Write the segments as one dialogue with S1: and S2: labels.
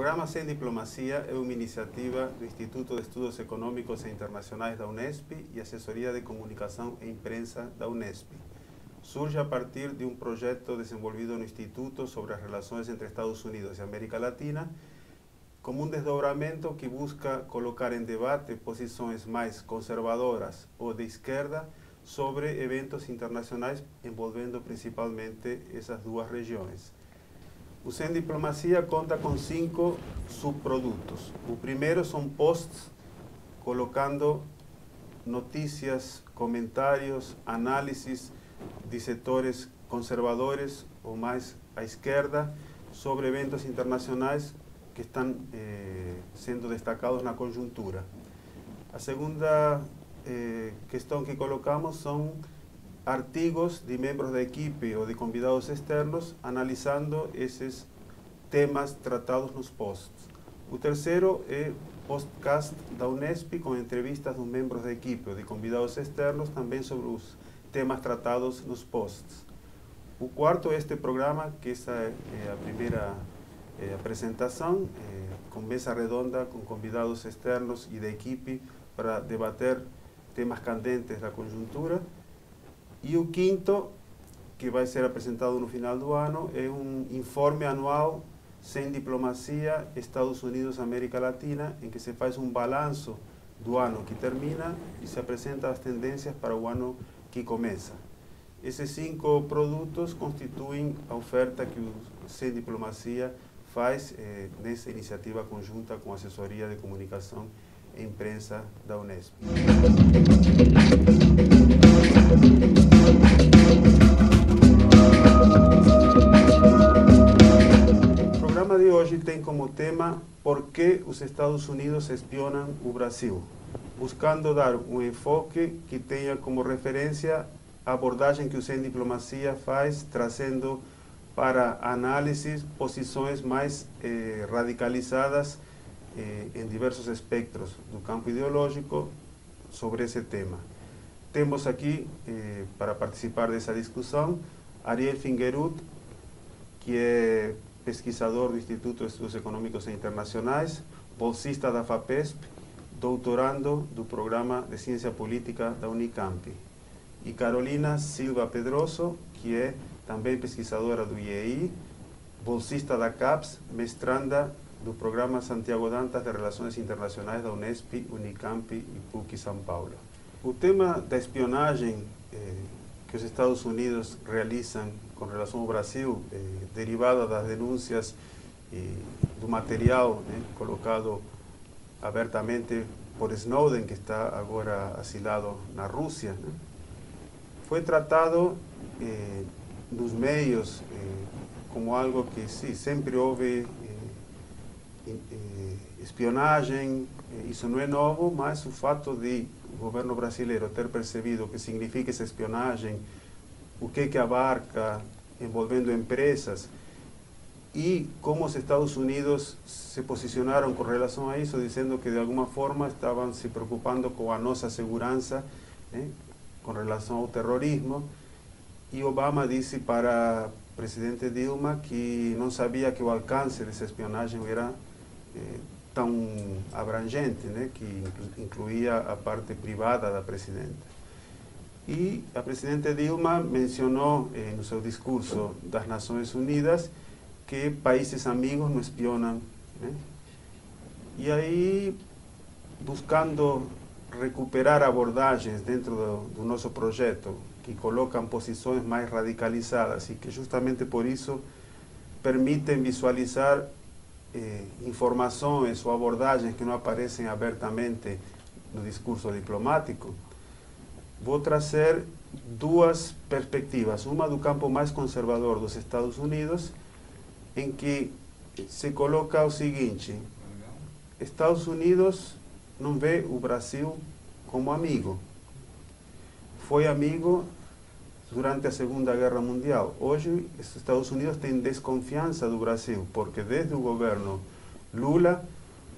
S1: programa Sem Diplomacia é uma iniciativa do Instituto de Estudos Econômicos e Internacionais da Unesp e Assessoria de Comunicação e Imprensa da Unesp. Surge a partir de um projeto desenvolvido no Instituto sobre as relações entre Estados Unidos e América Latina, como um desdobramento que busca colocar em debate posições mais conservadoras ou de esquerda sobre eventos internacionais envolvendo principalmente essas duas regiões. O Sem Diplomacia conta com 5 subprodutos. O primeiro são posts colocando notícias, comentários, análises de setores conservadores ou mais à esquerda sobre eventos internacionais que estão sendo destacados na conjuntura. A segunda questão que colocamos são artigos de membros da equipe ou de convidados externos analisando esses temas tratados nos posts. O terceiro é podcast da Unesp com entrevistas dos membros da equipe ou de convidados externos também sobre os temas tratados nos posts. O quarto é este programa, que essa é a primeira apresentação, com mesa redonda, com convidados externos e da equipe para debater temas candentes da conjuntura. E o quinto, que vai ser apresentado no final do ano, é um informe anual Sem Diplomacia, Estados Unidos, América Latina, em que se faz um balanço do ano que termina e se apresenta as tendências para o ano que começa. Esses 5 produtos constituem a oferta que o Sem Diplomacia faz nessa iniciativa conjunta com a Assessoria de Comunicação e Imprensa da Unesp. O programa de hoje tem como tema Por que os Estados Unidos espionam o Brasil, buscando dar um enfoque que tenha como referência a abordagem que o Sem Diplomacia faz, trazendo para análise posições mais radicalizadas em diversos espectros do campo ideológico sobre esse tema. Temos aqui, para participar dessa discussão, Ariel Fingerud, que é pesquisador do Instituto de Estudos Econômicos e Internacionais, bolsista da FAPESP, doutorando do Programa de Ciência Política da Unicamp. E Carolina Silva Pedroso, que é também pesquisadora do IEI, bolsista da CAPES, mestranda do Programa Santiago Dantas de Relações Internacionais da Unesp, Unicamp e PUC São Paulo. O tema da espionagem que os Estados Unidos realizam com relação ao Brasil, derivada das denúncias do material colocado abertamente por Snowden, que está agora asilado na Rússia, foi tratado nos meios como algo que sim, sempre houve espionagem, isso não é novo, mas o fato de o governo brasileiro ter percebido o que significa essa espionagem, o que abarca, envolvendo empresas, e como os Estados Unidos se posicionaram com relação a isso, dizendo que de alguma forma estavam se preocupando com a nossa segurança, com relação ao terrorismo, e Obama disse para o presidente Dilma que não sabia que o alcance dessa espionagem era tão abrangente, que incluía a parte privada da presidenta. E a presidente Dilma mencionou no seu discurso das Nações Unidas que países amigos não espionam. E aí, buscando recuperar abordagens dentro do nosso projeto, que colocam posições mais radicalizadas e que justamente por isso permitem visualizar informações ou abordagens que não aparecem abertamente no discurso diplomático, vou trazer 2 perspectivas. Uma do campo mais conservador dos Estados Unidos, em que se coloca o seguinte: Estados Unidos não vê o Brasil como amigo. Foi amigo durante a Segunda Guerra Mundial. Hoje, os Estados Unidos têm desconfiança do Brasil, porque desde o governo Lula,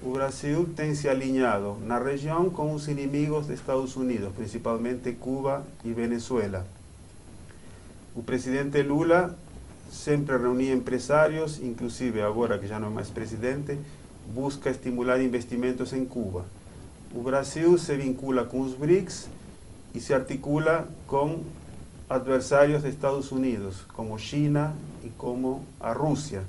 S1: o Brasil tem se alinhado na região com os inimigos dos Estados Unidos, principalmente Cuba e Venezuela. O presidente Lula sempre reunia empresários, inclusive agora que já não é mais presidente, busca estimular investimentos em Cuba. O Brasil se vincula com os BRICS e se articula com adversários dos Estados Unidos, como China e como a Rússia.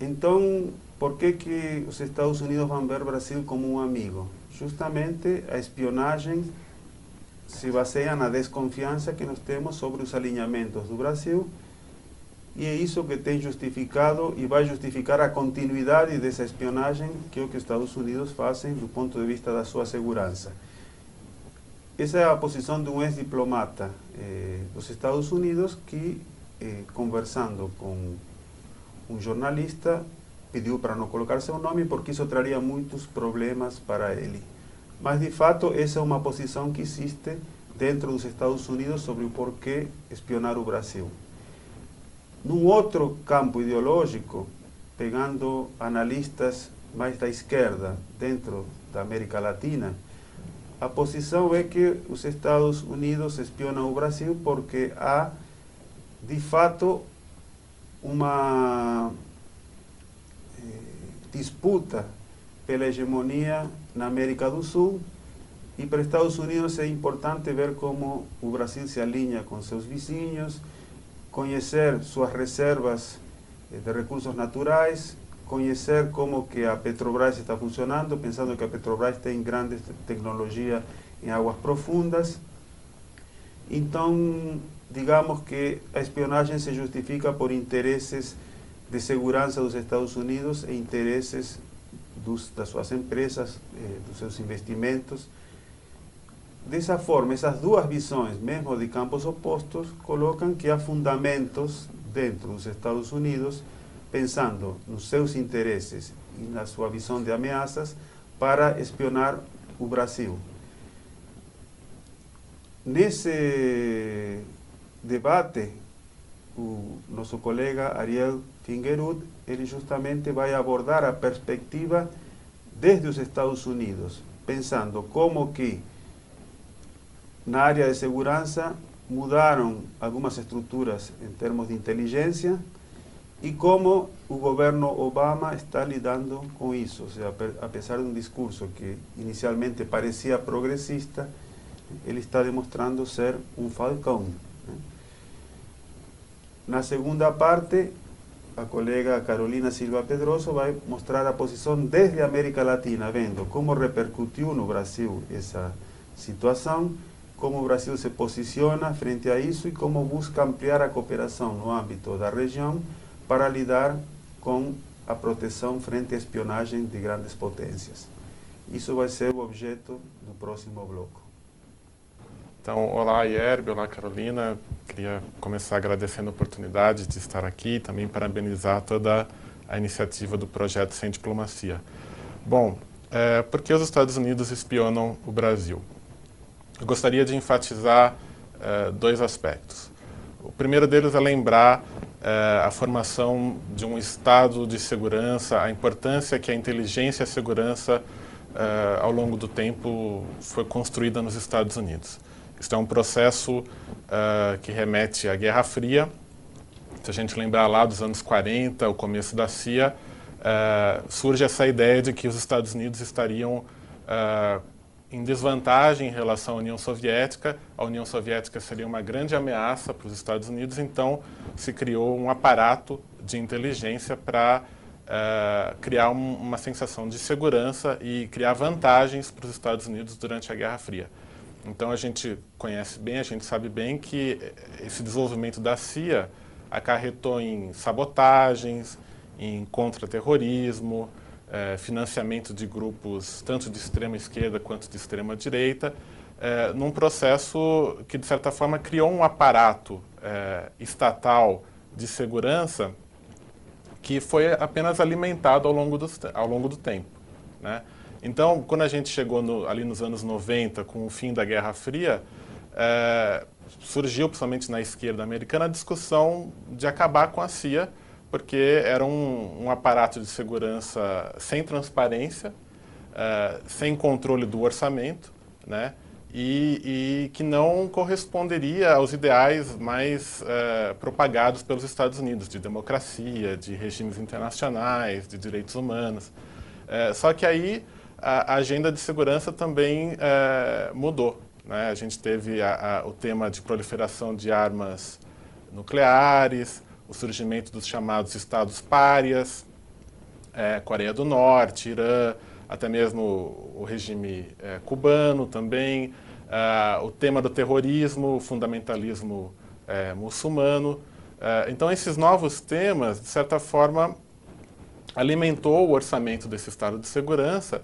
S1: Então, por que os Estados Unidos vão ver o Brasil como um amigo? Justamente a espionagem se baseia na desconfiança que nós temos sobre os alinhamentos do Brasil, e é isso que tem justificado e vai justificar a continuidade dessa espionagem, que é o que os Estados Unidos fazem do ponto de vista da sua segurança. Essa é a posição de um ex-diplomata dos Estados Unidos que, conversando com um jornalista, pediu para não colocar seu nome porque isso traria muitos problemas para ele. Mas, de fato, essa é uma posição que existe dentro dos Estados Unidos sobre o porquê espionar o Brasil. Num outro campo ideológico, pegando analistas mais da esquerda dentro da América Latina, a posição é que os Estados Unidos espionam o Brasil porque há, de fato, uma disputa pela hegemonia na América do Sul, e para os Estados Unidos é importante ver como o Brasil se alinha com seus vizinhos, conhecer suas reservas de recursos naturais, conhecer como que a Petrobras está funcionando, pensando que a Petrobras tem grande tecnologia em águas profundas. Então, digamos que a espionagem se justifica por interesses de segurança dos Estados Unidos e interesses das suas empresas, dos seus investimentos. Dessa forma, essas duas visões, mesmo de campos opostos, colocam que há fundamentos dentro dos Estados Unidos, pensando nos seus interesses e na sua visão de ameaças, para espionar o Brasil. Nesse debate, o nosso colega Ariel Fingerud, ele justamente vai abordar a perspectiva desde os Estados Unidos, pensando como que na área de segurança mudaram algumas estruturas em termos de inteligência e como o governo Obama está lidando com isso. Ou seja, apesar de um discurso que inicialmente parecia progressista, ele está demonstrando ser um falcão. Na segunda parte, a colega Carolina Silva Pedroso vai mostrar a posição desde a América Latina, vendo como repercutiu no Brasil essa situação, como o Brasil se posiciona frente a isso e como busca ampliar a cooperação no âmbito da região para lidar com a proteção frente à espionagem de grandes potências. Isso vai ser o objeto do próximo bloco.
S2: Então, olá, Ierbe, olá, Carolina. Queria começar agradecendo a oportunidade de estar aqui e também parabenizar toda a iniciativa do projeto Sem Diplomacia. Bom, por que os Estados Unidos espionam o Brasil? Eu gostaria de enfatizar dois aspectos. O primeiro deles é lembrar a formação de um estado de segurança, a importância que a inteligência e a segurança ao longo do tempo foi construída nos Estados Unidos. Isso é um processo que remete à Guerra Fria. Se a gente lembrar lá dos anos 40, o começo da CIA, surge essa ideia de que os Estados Unidos estariam em desvantagem em relação à União Soviética. A União Soviética seria uma grande ameaça para os Estados Unidos, então se criou um aparato de inteligência para criar uma sensação de segurança e criar vantagens para os Estados Unidos durante a Guerra Fria. Então a gente conhece bem, a gente sabe bem que esse desenvolvimento da CIA acarretou em sabotagens, em contra-terrorismo, financiamento de grupos tanto de extrema esquerda quanto de extrema direita, num processo que, de certa forma, criou um aparato estatal de segurança que foi apenas alimentado ao longo do tempo, né? Então, quando a gente chegou ali nos anos 90, com o fim da Guerra Fria, surgiu, principalmente na esquerda americana, a discussão de acabar com a CIA, porque era um aparato de segurança sem transparência, sem controle do orçamento, né? e que não corresponderia aos ideais mais propagados pelos Estados Unidos, de democracia, de regimes internacionais, de direitos humanos. Só que aí a agenda de segurança também mudou, né? A gente teve o tema de proliferação de armas nucleares, o surgimento dos chamados estados párias, Coreia do Norte, Irã, até mesmo o regime cubano também, o tema do terrorismo, o fundamentalismo muçulmano. Então, esses novos temas, de certa forma, alimentou o orçamento desse Estado de Segurança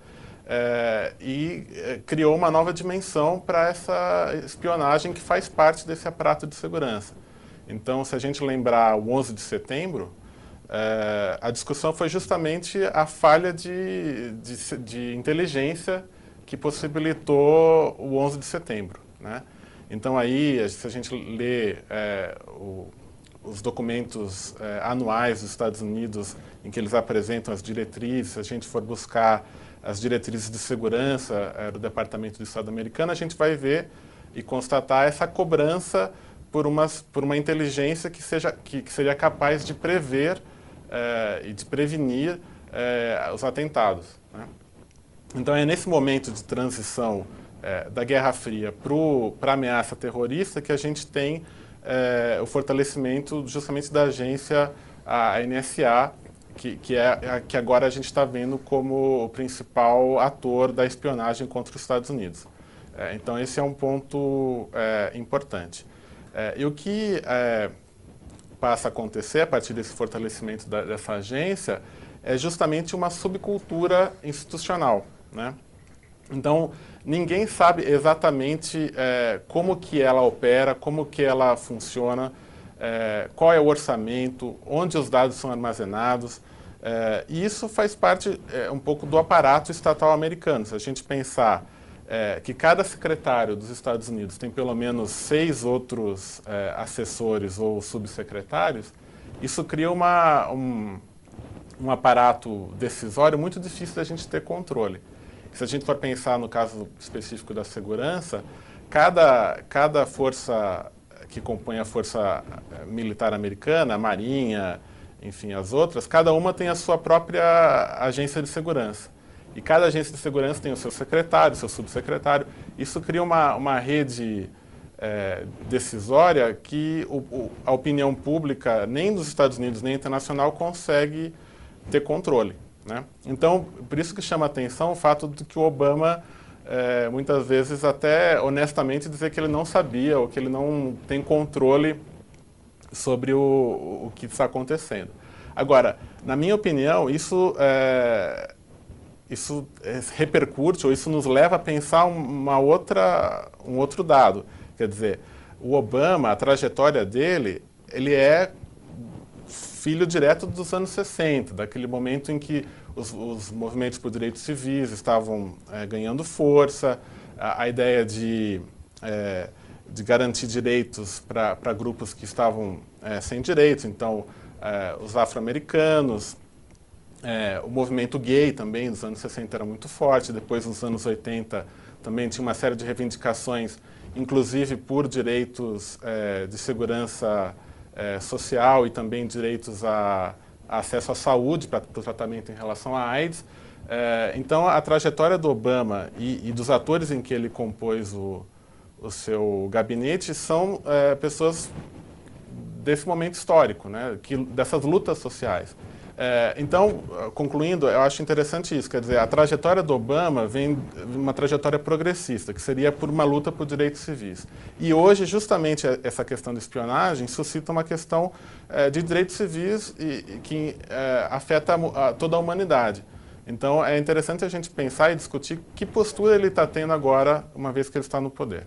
S2: e criou uma nova dimensão para essa espionagem que faz parte desse aparato de segurança. Então, se a gente lembrar o 11 de setembro, a discussão foi justamente a falha de inteligência que possibilitou o 11 de setembro, né? Então aí, se a gente lê os documentos anuais dos Estados Unidos, em que eles apresentam as diretrizes, se a gente for buscar as diretrizes de segurança do Departamento de Estado americano, a gente vai ver e constatar essa cobrança por uma inteligência que seria capaz de prever e de prevenir os atentados, né? Então é nesse momento de transição da Guerra Fria para a ameaça terrorista que a gente tem o fortalecimento justamente da agência, a NSA, que agora a gente está vendo como o principal ator da espionagem contra os Estados Unidos. Então esse é um ponto importante. E o que passa a acontecer a partir desse fortalecimento dessa agência é justamente uma subcultura institucional, né? Então, ninguém sabe exatamente como que ela opera, como que ela funciona, qual é o orçamento, onde os dados são armazenados. E isso faz parte um pouco do aparato estatal americano. Se a gente pensar que cada secretário dos Estados Unidos tem pelo menos 6 outros assessores ou subsecretários, isso cria um aparato decisório muito difícil da gente ter controle. Se a gente for pensar no caso específico da segurança, cada força que compõe a força militar americana, a Marinha, enfim, as outras, cada uma tem a sua própria agência de segurança. E cada agência de segurança tem o seu secretário, o seu subsecretário. Isso cria uma rede decisória que a opinião pública, nem dos Estados Unidos, nem internacional, consegue ter controle, né? Então, por isso que chama a atenção o fato de que o Obama, muitas vezes, até honestamente, dizer que ele não sabia ou que ele não tem controle sobre o que está acontecendo. Agora, na minha opinião, isso repercute, ou isso nos leva a pensar um outro dado. Quer dizer, o Obama, a trajetória dele, ele é filho direto dos anos 60, daquele momento em que os movimentos por direitos civis estavam ganhando força, a ideia de garantir direitos para grupos que estavam sem direitos, então os afro-americanos, o movimento gay também dos anos 60 era muito forte, depois nos anos 80 também tinha uma série de reivindicações, inclusive por direitos de segurança social e também direitos a acesso à saúde para o tratamento em relação à AIDS. Então a trajetória do Obama e dos atores em que ele compôs o seu gabinete são pessoas desse momento histórico, né, dessas lutas sociais. Então, concluindo, eu acho interessante isso, quer dizer, a trajetória do Obama vem de uma trajetória progressista, que seria por uma luta por direitos civis. E hoje, justamente, essa questão de espionagem suscita uma questão de direitos civis que afeta toda a humanidade. Então, é interessante a gente pensar e discutir que postura ele está tendo agora, uma vez que ele está no poder.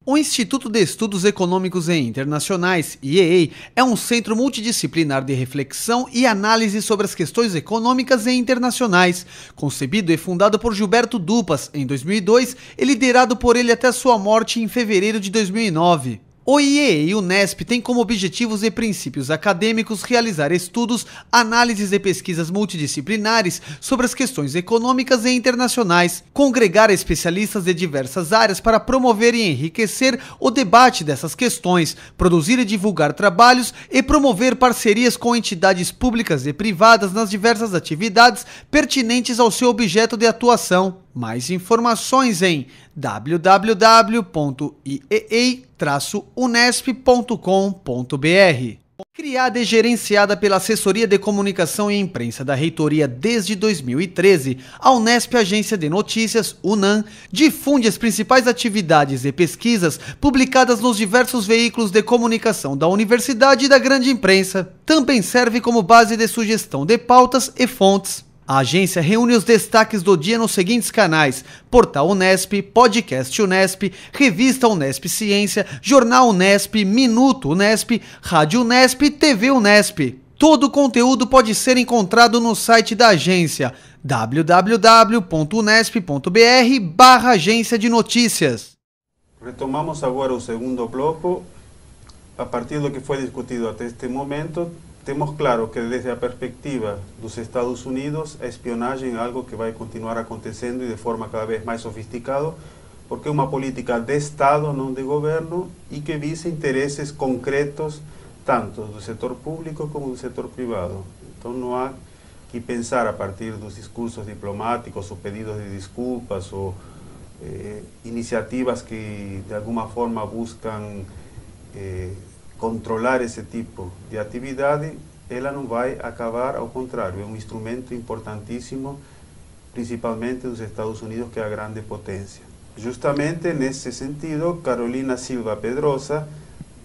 S3: O Instituto de Estudos Econômicos e Internacionais, IEA, é um centro multidisciplinar de reflexão e análise sobre as questões econômicas e internacionais. Concebido e fundado por Gilberto Dupas em 2002 e liderado por ele até sua morte em fevereiro de 2009. O IEE e o Unesp têm como objetivos e princípios acadêmicos realizar estudos, análises e pesquisas multidisciplinares sobre as questões econômicas e internacionais, congregar especialistas de diversas áreas para promover e enriquecer o debate dessas questões, produzir e divulgar trabalhos e promover parcerias com entidades públicas e privadas nas diversas atividades pertinentes ao seu objeto de atuação. Mais informações em www.iee-unesp.com.br. Criada e gerenciada pela Assessoria de Comunicação e Imprensa da Reitoria desde 2013, a Unesp, Agência de Notícias, UNAM, difunde as principais atividades e pesquisas publicadas nos diversos veículos de comunicação da universidade e da grande imprensa. Também serve como base de sugestão de pautas e fontes. A agência reúne os destaques do dia nos seguintes canais: Portal Unesp, Podcast Unesp, Revista Unesp Ciência, Jornal Unesp, Minuto Unesp, Rádio Unesp e TV Unesp. Todo o conteúdo pode ser encontrado no site da agência www.unesp.br/agência de notícias.
S1: Retomamos agora o segundo bloco. A partir do que foi discutido até este momento, temos claro que desde a perspectiva dos Estados Unidos, a espionagem é algo que vai continuar acontecendo e de forma cada vez mais sofisticada, porque é uma política de Estado, não de governo, e que visa interesses concretos, tanto do setor público como do setor privado. Então não há que pensar a partir dos discursos diplomáticos, ou pedidos de desculpas, ou iniciativas que de alguma forma buscam controlar esse tipo de atividade. Ela não vai acabar, ao contrário, é um instrumento importantíssimo, principalmente dos Estados Unidos, que é a grande potência. Justamente nesse sentido, Carolina Silva Pedrosa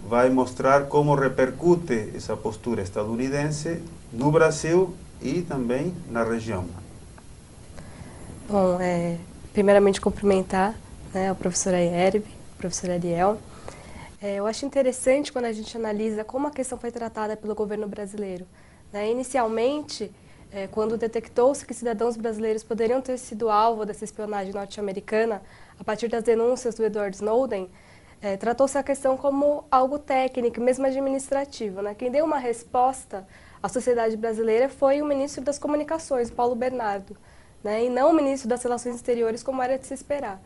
S1: vai mostrar como repercute essa postura estadunidense no Brasil e também na região.
S4: Bom, primeiramente cumprimentar a professora Hierbe, a professora Ariel. Eu acho interessante quando a gente analisa como a questão foi tratada pelo governo brasileiro. Inicialmente, quando detectou-se que cidadãos brasileiros poderiam ter sido alvo dessa espionagem norte-americana, a partir das denúncias do Edward Snowden, tratou-se a questão como algo técnico, mesmo administrativo. Quem deu uma resposta à sociedade brasileira foi o ministro das Comunicações, Paulo Bernardo, e não o ministro das Relações Exteriores, como era de se esperar.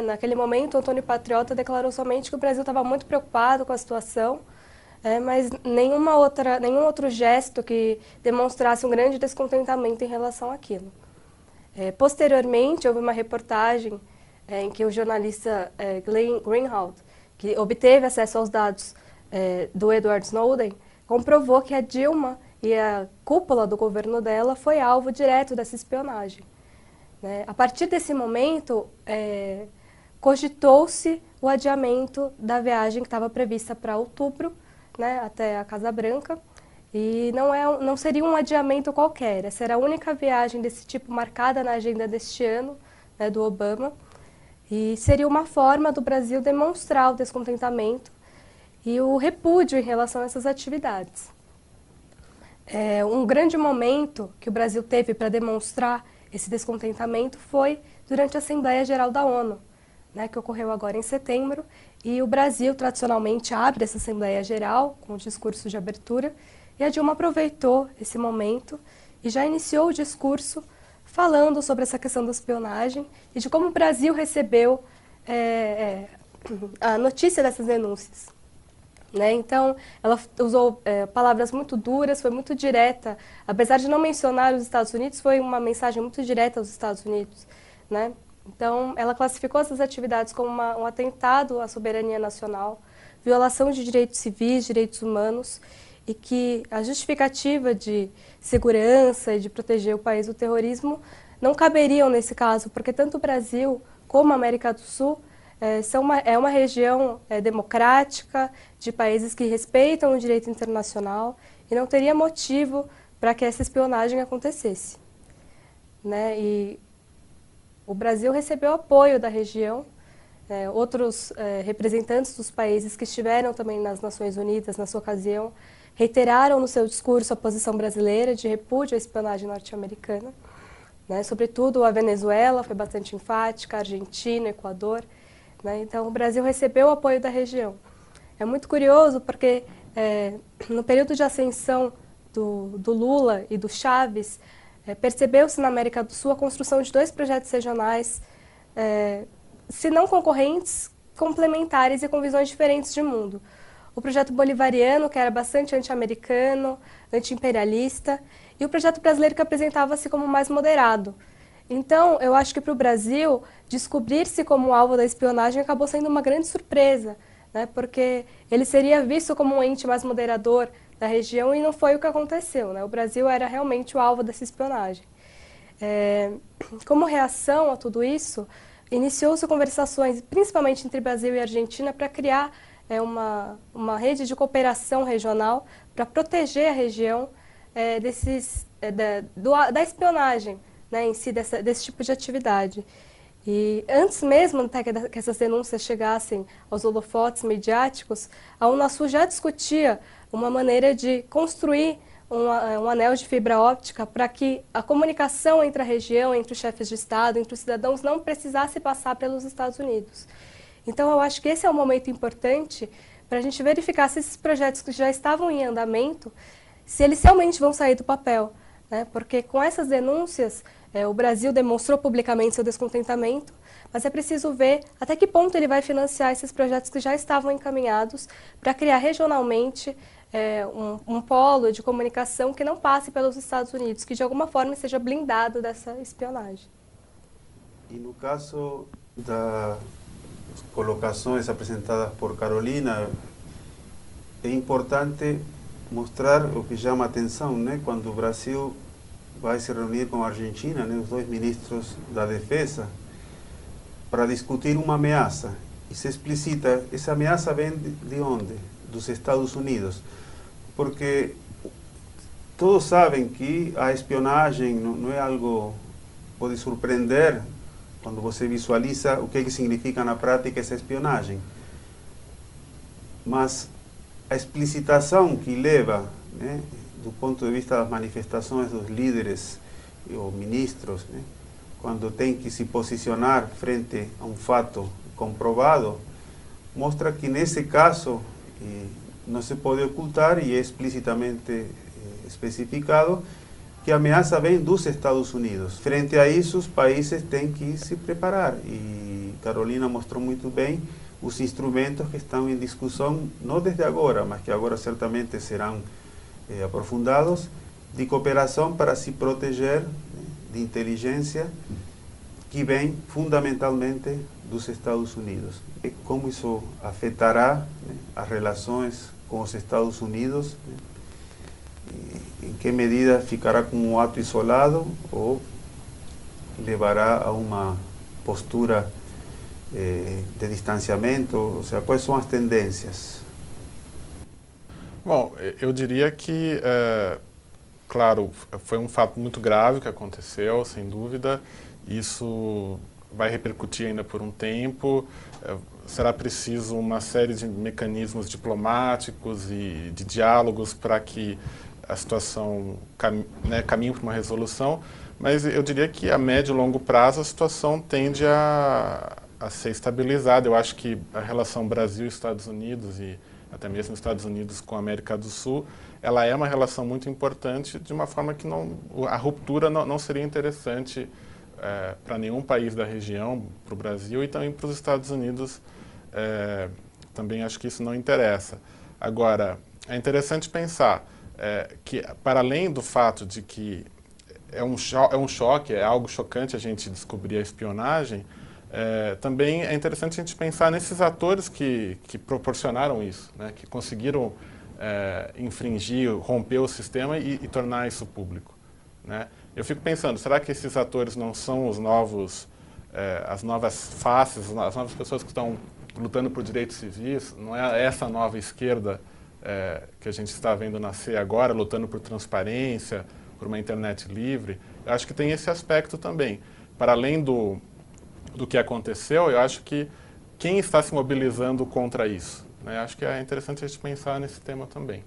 S4: Naquele momento, Antônio Patriota declarou somente que o Brasil estava muito preocupado com a situação, mas nenhum outro gesto que demonstrasse um grande descontentamento em relação àquilo. Posteriormente, houve uma reportagem em que o jornalista Glenn Greenwald, que obteve acesso aos dados do Edward Snowden, comprovou que a Dilma e a cúpula do governo dela foi alvo direto dessa espionagem. A partir desse momento, cogitou-se o adiamento da viagem que estava prevista para outubro, até a Casa Branca, e não seria um adiamento qualquer, essa era a única viagem desse tipo marcada na agenda deste ano, do Obama, e seria uma forma do Brasil demonstrar o descontentamento e o repúdio em relação a essas atividades. Um grande momento que o Brasil teve para demonstrar esse descontentamento foi durante a Assembleia Geral da ONU, que ocorreu agora em setembro, e o Brasil tradicionalmente abre essa Assembleia Geral com o discurso de abertura, e a Dilma aproveitou esse momento e já iniciou o discurso falando sobre essa questão da espionagem e de como o Brasil recebeu a notícia dessas denúncias. Então, ela usou palavras muito duras, foi muito direta. Apesar de não mencionar os Estados Unidos, foi uma mensagem muito direta aos Estados Unidos. Então, ela classificou essas atividades como um atentado à soberania nacional, violação de direitos civis, direitos humanos, e que a justificativa de segurança e de proteger o país do terrorismo não caberiam nesse caso, porque tanto o Brasil como a América do Sul é uma região democrática, de países que respeitam o direito internacional, e não teria motivo para que essa espionagem acontecesse. E o Brasil recebeu apoio da região, outros representantes dos países que estiveram também nas Nações Unidas nessa ocasião, reiteraram no seu discurso a posição brasileira de repúdio à espionagem norte-americana. Sobretudo a Venezuela foi bastante enfática, a Argentina, o Equador. Então, o Brasil recebeu o apoio da região. é muito curioso porque no período de ascensão do Lula e do Chaves, percebeu-se na América do Sul a construção de 2 projetos regionais, se não concorrentes, complementares e com visões diferentes de mundo. O projeto bolivariano, que era bastante anti-americano, anti-imperialista, e o projeto brasileiro, que apresentava-se como mais moderado. Então, eu acho que para o Brasil, descobrir-se como alvo da espionagem acabou sendo uma grande surpresa, né, porque ele seria visto como um ente mais moderador da região e não foi o que aconteceu, né? O Brasil era realmente o alvo dessa espionagem. Como reação a tudo isso, iniciou-se conversações, principalmente entre Brasil e Argentina, para criar uma rede de cooperação regional para proteger a região da espionagem, né, em si, desse tipo de atividade. E antes mesmo até que essas denúncias chegassem aos holofotes midiáticos, a Unasul já discutia uma maneira de construir um anel de fibra óptica para que a comunicação entre a região, entre os chefes de Estado, entre os cidadãos, não precisasse passar pelos Estados Unidos. Então, eu acho que esse é um momento importante para a gente verificar se esses projetos que já estavam em andamento, se eles realmente vão sair do papel, né? Porque com essas denúncias, o Brasil demonstrou publicamente seu descontentamento, mas é preciso ver até que ponto ele vai financiar esses projetos que já estavam encaminhados para criar regionalmente um polo de comunicação que não passe pelos Estados Unidos, que de alguma forma seja blindado dessa espionagem.
S1: E no caso das colocações apresentadas por Carolina, é importante mostrar o que chama atenção, né? Quando o Brasil vai se reunir com a Argentina, né, os 2 ministros da Defesa, para discutir uma ameaça. E se explicita, essa ameaça vem de onde? Dos Estados Unidos. Porque todos sabem que a espionagem não é algo que pode surpreender quando você visualiza o que significa na prática essa espionagem. Mas a explicitação que leva, né, do ponto de vista das manifestações dos líderes ou ministros, né, quando tem que se posicionar frente a um fato comprovado, mostra que nesse caso não se pode ocultar e é explicitamente especificado que a ameaça vem dos Estados Unidos. Frente a isso, os países têm que se preparar e Carolina mostrou muito bem os instrumentos que estão em discussão, não desde agora, mas que agora certamente serão aprofundados, de cooperação para se proteger, né, de inteligência que vem fundamentalmente dos Estados Unidos. E como isso afetará, né, as relações com os Estados Unidos, né, em que medida ficará como um ato isolado ou levará a uma postura de distanciamento, ou seja, quais são as tendências?
S2: Bom, eu diria que, claro, foi um fato muito grave que aconteceu, sem dúvida. Isso vai repercutir ainda por um tempo. Será preciso uma série de mecanismos diplomáticos e de diálogos para que a situação caminhe para uma resolução. Mas eu diria que a médio e longo prazo a situação tende a ser estabilizada. Eu acho que a relação Brasil-Estados Unidos e até mesmo Estados Unidos com a América do Sul, ela é uma relação muito importante, de uma forma que a ruptura não seria interessante para nenhum país da região, para o Brasil e também para os Estados Unidos. Também acho que isso não interessa. Agora, é interessante pensar que, para além do fato de que é um choque, é algo chocante a gente descobrir a espionagem, também é interessante a gente pensar nesses atores que proporcionaram isso, né, que conseguiram infringir, romper o sistema e tornar isso público, né? Eu fico pensando, será que esses atores não são os novos, as novas faces, as novas pessoas que estão lutando por direitos civis? Não é essa nova esquerda que a gente está vendo nascer agora, lutando por transparência, por uma internet livre? Eu acho que tem esse aspecto também. Para além do que aconteceu, eu acho que quem está se mobilizando contra isso, né? Acho que é interessante a gente pensar nesse tema também.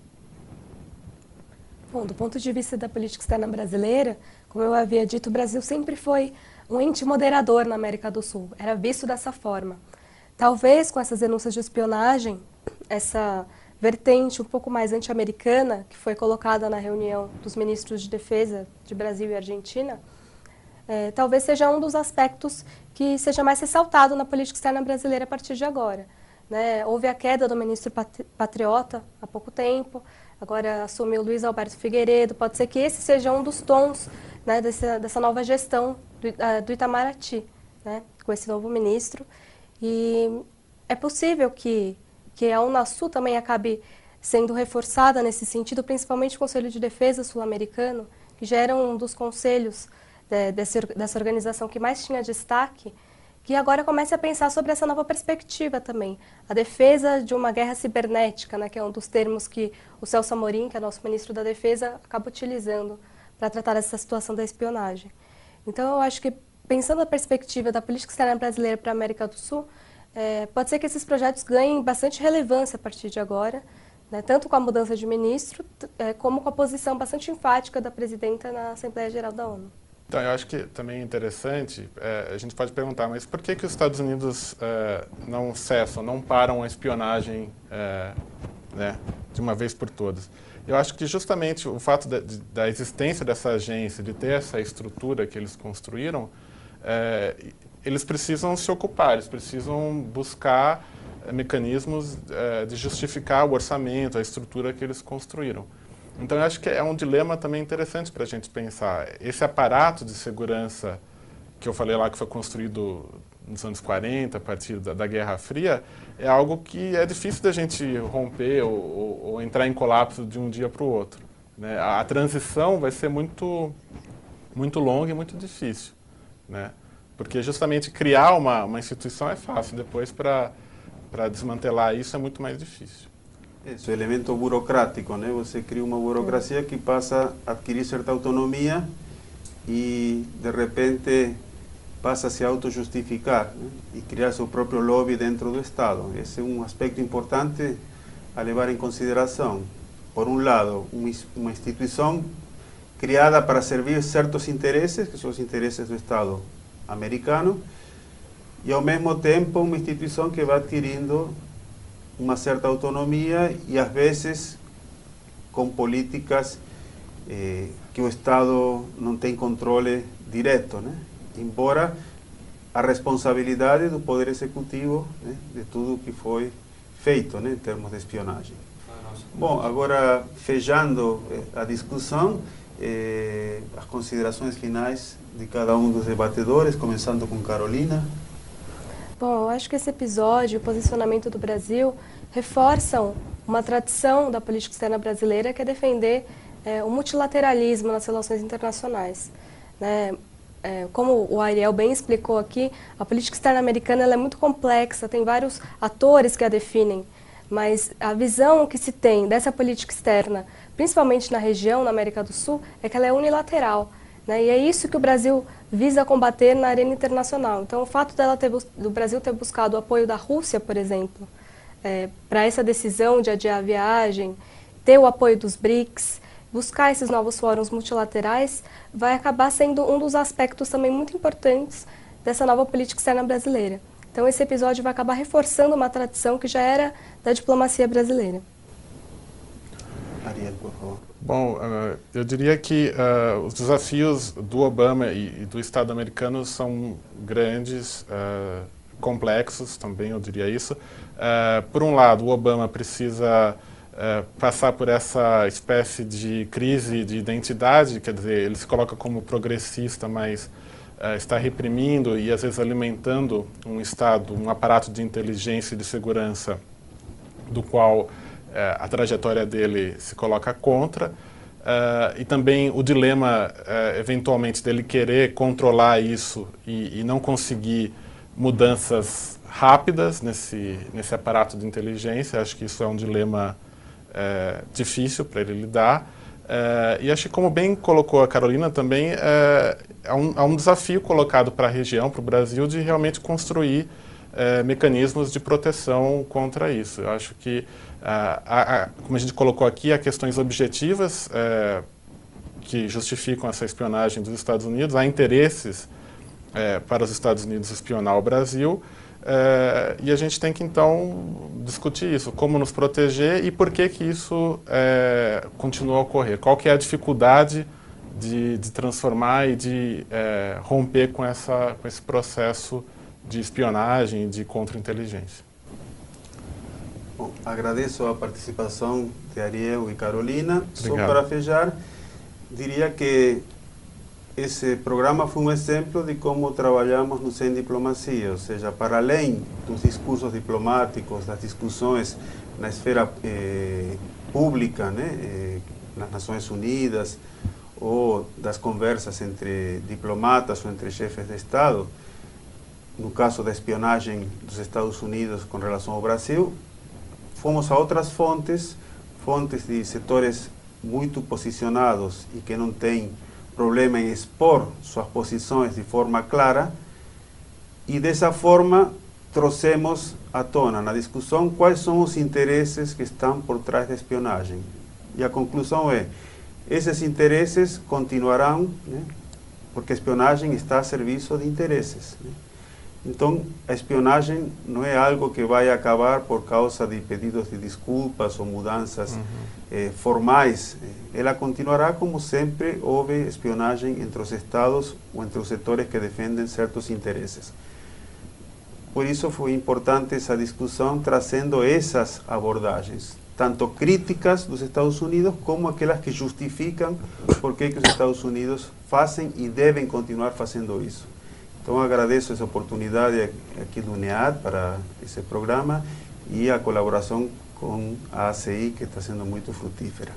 S4: Bom, do ponto de vista da política externa brasileira, como eu havia dito, o Brasil sempre foi um ente moderador na América do Sul. Era visto dessa forma. Talvez com essas denúncias de espionagem, essa vertente um pouco mais anti-americana, que foi colocada na reunião dos ministros de defesa de Brasil e Argentina, talvez seja um dos aspectos que seja mais ressaltado na política externa brasileira a partir de agora. Né? Houve a queda do ministro Patriota há pouco tempo, agora assumiu Luiz Alberto Figueiredo. Pode ser que esse seja um dos tons, né, dessa nova gestão do Itamaraty, né, com esse novo ministro. E é possível que a Unasul também acabe sendo reforçada nesse sentido, principalmente o Conselho de Defesa sul-americano, que já era um dos conselhos dessa organização que mais tinha destaque, que agora comece a pensar sobre essa nova perspectiva também. A defesa de uma guerra cibernética, né, que é um dos termos que o Celso Amorim, que é nosso ministro da Defesa, acaba utilizando para tratar essa situação da espionagem. Então, eu acho que, pensando na perspectiva da política externa brasileira para a América do Sul, pode ser que esses projetos ganhem bastante relevância a partir de agora, né, tanto com a mudança de ministro, como com a posição bastante enfática da presidenta na Assembleia Geral da ONU.
S2: Então, eu acho que também é interessante, a gente pode perguntar, mas por que os Estados Unidos não cessam, não param a espionagem né, de uma vez por todas? Eu acho que justamente o fato da existência dessa agência, de ter essa estrutura que eles construíram, eles precisam se ocupar, eles precisam buscar mecanismos de justificar o orçamento, a estrutura que eles construíram. Então, eu acho que é um dilema também interessante para a gente pensar. Esse aparato de segurança que eu falei lá, que foi construído nos anos 40, a partir da Guerra Fria, é algo que é difícil da gente romper ou entrar em colapso de um dia para o outro. Né? A transição vai ser muito longa e muito difícil. Né? Porque justamente criar uma instituição é fácil, depois para desmantelar isso é muito mais difícil.
S1: Esse elemento burocrático, né? Você cria uma burocracia que passa a adquirir certa autonomia e, de repente, passa a se autojustificar, né? E criar seu próprio lobby dentro do Estado. Esse é um aspecto importante a levar em consideração. Por um lado, uma instituição criada para servir certos interesses, que são os interesses do Estado americano, e, ao mesmo tempo, uma instituição que vai adquirindo uma certa autonomia e, às vezes, com políticas que o Estado não tem controle direto, né? Embora a responsabilidade do Poder Executivo, né, de tudo que foi feito, né, em termos de espionagem. Bom, agora, fechando a discussão, as considerações finais de cada um dos debatedores, começando com Carolina.
S4: Bom, eu acho que esse episódio, o posicionamento do Brasil, reforçam uma tradição da política externa brasileira, que é defender o multilateralismo nas relações internacionais. Né? Como o Ariel bem explicou aqui, a política externa americana ela é muito complexa, tem vários atores que a definem, mas a visão que se tem dessa política externa, principalmente na região, na América do Sul, é que ela é unilateral. Né? E é isso que o Brasil visa combater na arena internacional. Então, o fato do Brasil ter buscado o apoio da Rússia, por exemplo, para essa decisão de adiar a viagem, ter o apoio dos BRICS, buscar esses novos fóruns multilaterais, vai acabar sendo um dos aspectos também muito importantes dessa nova política externa brasileira. Então, esse episódio vai acabar reforçando uma tradição que já era da diplomacia brasileira.
S1: Ariel, por favor.
S2: Bom, eu diria que os desafios do Obama e do Estado americano são grandes, complexos também, eu diria isso. Por um lado, o Obama precisa passar por essa espécie de crise de identidade, quer dizer, ele se coloca como progressista, mas está reprimindo e às vezes alimentando um Estado, um aparato de inteligência e de segurança do qual a trajetória dele se coloca contra, e também o dilema, eventualmente, dele querer controlar isso e não conseguir mudanças rápidas nesse aparato de inteligência. Acho que isso é um dilema difícil para ele lidar. E acho que, como bem colocou a Carolina também, há um desafio colocado para a região, para o Brasil, de realmente construir mecanismos de proteção contra isso. Eu acho que, como a gente colocou aqui, há questões objetivas que justificam essa espionagem dos Estados Unidos, há interesses para os Estados Unidos espionar o Brasil, E a gente tem que, então, discutir isso, como nos proteger e por que isso continua a ocorrer. Qual que é a dificuldade de transformar e de romper com esse processo de espionagem e de contra-inteligência.
S1: Bom, agradeço a participação de Ariel e Carolina.
S2: Obrigado.
S1: Só para fechar, diria que esse programa foi um exemplo de como trabalhamos no Sem Diplomacia, ou seja, para além dos discursos diplomáticos, das discussões na esfera pública, né, nas Nações Unidas, ou das conversas entre diplomatas ou entre chefes de Estado, no caso da espionagem dos Estados Unidos com relação ao Brasil, fomos a outras fontes de setores muito posicionados e que não têm problema em expor suas posições de forma clara, e dessa forma trouxemos à tona na discussão quais são os interesses que estão por trás da espionagem. E a conclusão é: esses interesses continuarão, né, porque a espionagem está a serviço de interesses, né? Então, a espionagem não é algo que vai acabar por causa de pedidos de desculpas ou mudanças formais. Ela continuará como sempre houve espionagem entre os Estados ou entre os setores que defendem certos interesses. Por isso foi importante essa discussão, trazendo essas abordagens, tanto críticas dos Estados Unidos como aquelas que justificam por que os Estados Unidos fazem e devem continuar fazendo isso. Então, agradeço essa oportunidade aqui do NEAD para esse programa e a colaboração com a ACI, que está sendo muito frutífera.